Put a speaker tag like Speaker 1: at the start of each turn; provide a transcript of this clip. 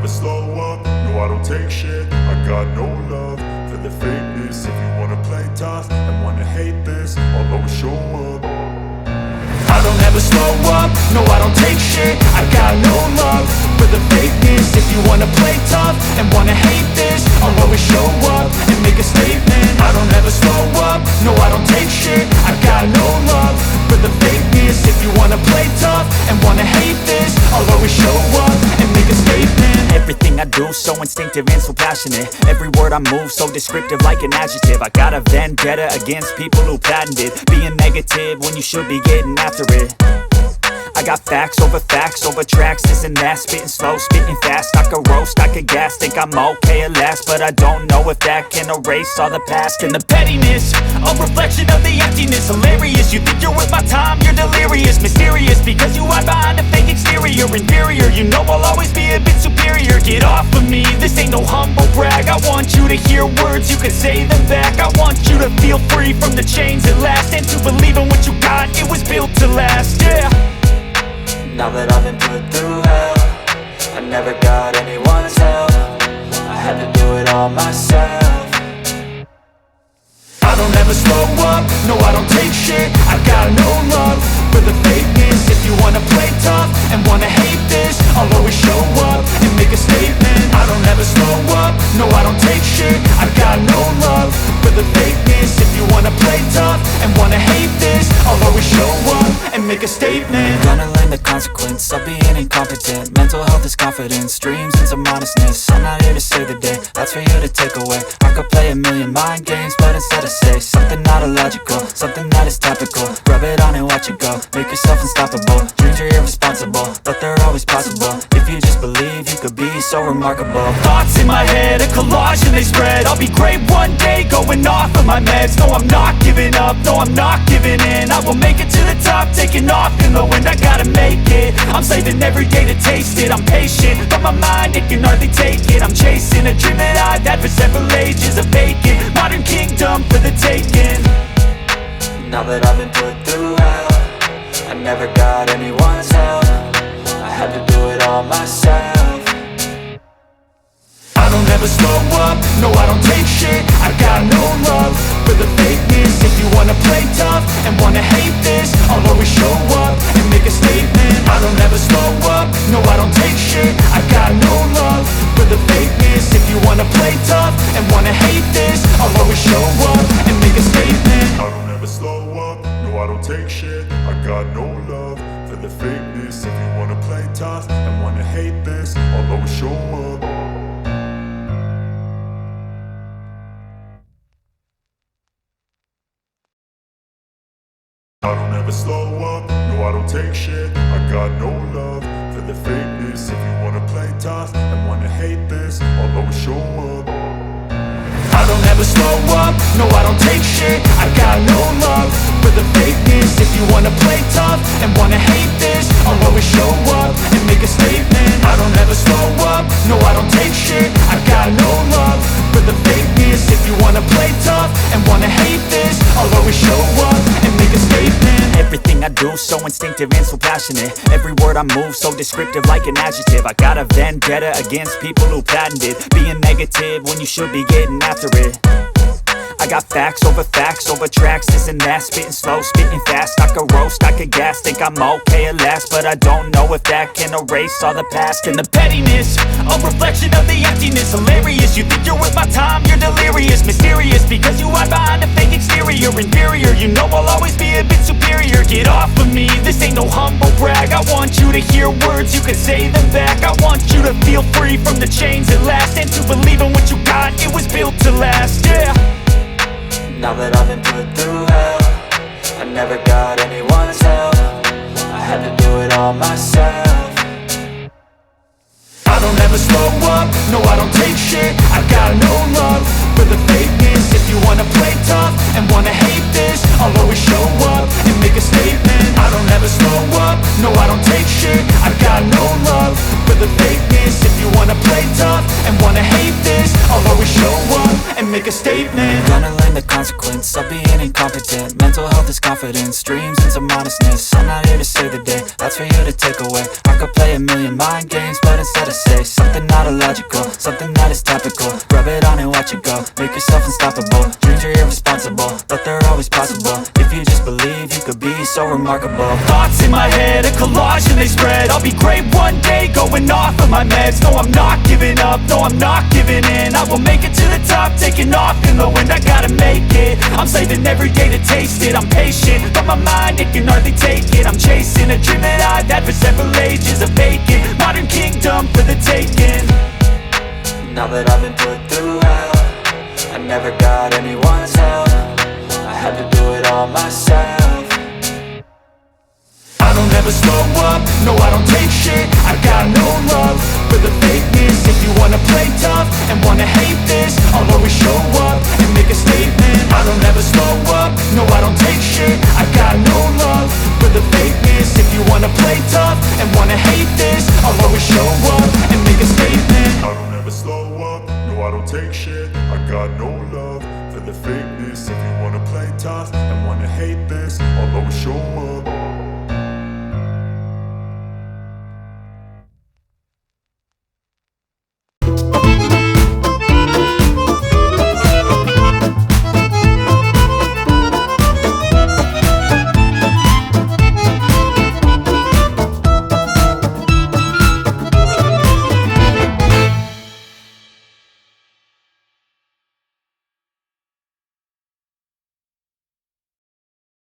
Speaker 1: slow up, no I don't take shit. I got no love for the fakeness. If you wanna play tough and wanna hate this, I'll always show up. I don't ever slow up, no I don't take shit. I got no love for the fakeness. If you wanna play tough and wanna hate this, I'll always show up and make a statement. I don't ever slow up, no I don't take shit. I got no love for the fakeness. If you wanna play tough and wanna hate this, I'll always show up and make a statement.
Speaker 2: Everything I do so instinctive and so passionate. Every word I move so descriptive like an adjective. I got a vendetta against people who patented being negative when you should be getting after it. I got facts over tracks, this and that. Spitting slow, spitting fast. I could roast, I could gas. Think I'm okay at last, but I don't know if that can erase all the past. And the pettiness, a reflection of the emptiness. Hilarious, you think you're worth my time, you're delirious. Mysterious, because you hide behind a fake exterior. Inferior, you know I'll always be a bit superior. Get off of me, this ain't no humble brag. I want you to hear words, you can say them back. I want you to feel free from the chains at last, and to believe in what you got, it was built to last, yeah.
Speaker 3: Now that I've been put through hell, I never got anyone's help. I had to do it all myself.
Speaker 1: I don't ever slow up, no I don't take shit. I got no love for the fakeness. If you wanna play tough and wanna hate this, I'll always show up and make a statement. I don't ever slow up, no I don't take shit. I got no love for the fakeness. If you wanna play tough and wanna hate this, I'll always show up and make a statement.
Speaker 3: Gonna learn the consequence of being incompetent. Mental health is confidence, dreams and some honestness. I'm not here to save the day, that's for you to take away. I could play a million mind games, but instead I say something not illogical, something that is topical. Rub it on and watch it go, make yourself unstoppable. Dreams are irresponsible, but they're always possible. If you just believe, you could be so remarkable.
Speaker 2: Thoughts in my head, a collage and they spread. I'll be great one day, going off of my meds. No, I'm not giving up, no, I'm not giving in. I will make it to the top, taking off in the wind. I gotta make it, I'm saving every day to taste it. I'm patient, but my mind, it can hardly take it. I'm chasing a dream that I've had for several ages. A vacant, modern kingdom for the taking.
Speaker 3: Now that I've been put through hell, I never got anyone's help. I had to do it all myself.
Speaker 1: I don't ever slow up, no I don't take shit. I got no love for the fakeness. If you wanna play tough and wanna hate this, I'll always show up and make a statement. I don't ever slow up, no I don't take shit. I got no love for the fakeness. If you wanna play tough and wanna hate this, I'll always show up and make a statement. I don't ever slow up, no I don't take shit. I got no love for the fakeness. If you wanna play tough and wanna hate this, I'll always show up. I don't ever slow up, no I don't take shit. I got no love for the fakeness. If you wanna play tough and wanna hate this, I'll always show up. I don't ever slow up, no I don't take shit. I got no love for the fakeness. If you wanna play tough and wanna hate this, I'll always show up and make a statement. I don't ever slow up, no I don't take shit. I got no love for the fakeness. If you wanna play tough and wanna hate this, I'll always show up and make a statement.
Speaker 2: Everything I do so instinctive and so passionate. Every word I move so descriptive like an adjective. I got a vendetta against people who patented being negative when you should be getting after it. I got facts over tracks, this and that. Spitting slow, spitting fast. I could roast, I could gas. Think I'm okay at last, but I don't know if that can erase all the past. And the pettiness, a reflection of the emptiness. Hilarious, you think you're worth my time, you're delirious. Mysterious, because you hide behind a fake exterior. Inferior, you know I'll always be a bit superior. Get off of me, this ain't no humble brag. I want you to hear words, you can say them back. I want you to feel free from the chains at last, and to believe in what you got, it was built to last, yeah.
Speaker 3: Now that I've been put through hell, I never got anyone's help. I had to do it all myself.
Speaker 1: I don't ever slow up, no I don't take shit. I got no love for the fakeness. If you wanna play tough and wanna hate this, I'll always show up and make a statement. I don't ever slow up, no I don't take shit. I got no love for the fakeness. If you wanna play tough and wanna hate this, I'll always show up and
Speaker 2: and make a statement.
Speaker 3: Gonna learn the consequence of being incompetent. Mental health is confidence, dreams into modestness. I'm not here to save the day, that's for you to take away. I could play a million mind games, but instead I say something not illogical, something that is topical. Rub it on and watch it go, make yourself unstoppable. Dreams are irresponsible, but they're always possible. If you just believe, you could be so remarkable.
Speaker 2: Thoughts in my head, a collage and they spread. I'll be great one day, going off of my meds. No, I'm not giving up, no, I'm not giving in. I will make it to the top, taking off in the wind. I gotta make it, I'm saving every day to taste it. I'm patient, but my mind, it can hardly take it. I'm chasing a dream that I've had for several ages. A vacant, modern kingdom for the taking.
Speaker 3: Now that I've been put through hell, I never got anyone's help. I had to do it all myself.
Speaker 2: I don't ever slow up, no I don't take shit. I got no love for the fakeness. If you wanna play tough and wanna hate this, I'll always show up and make a statement. I don't ever slow up, no I don't take shit. I got no love for the fakeness. If you wanna play tough and wanna hate this, I'll always show up and make a statement.
Speaker 1: I don't ever slow up, no I don't take shit. I got no love for the fakeness. If you wanna play tough and wanna hate this, I'll always show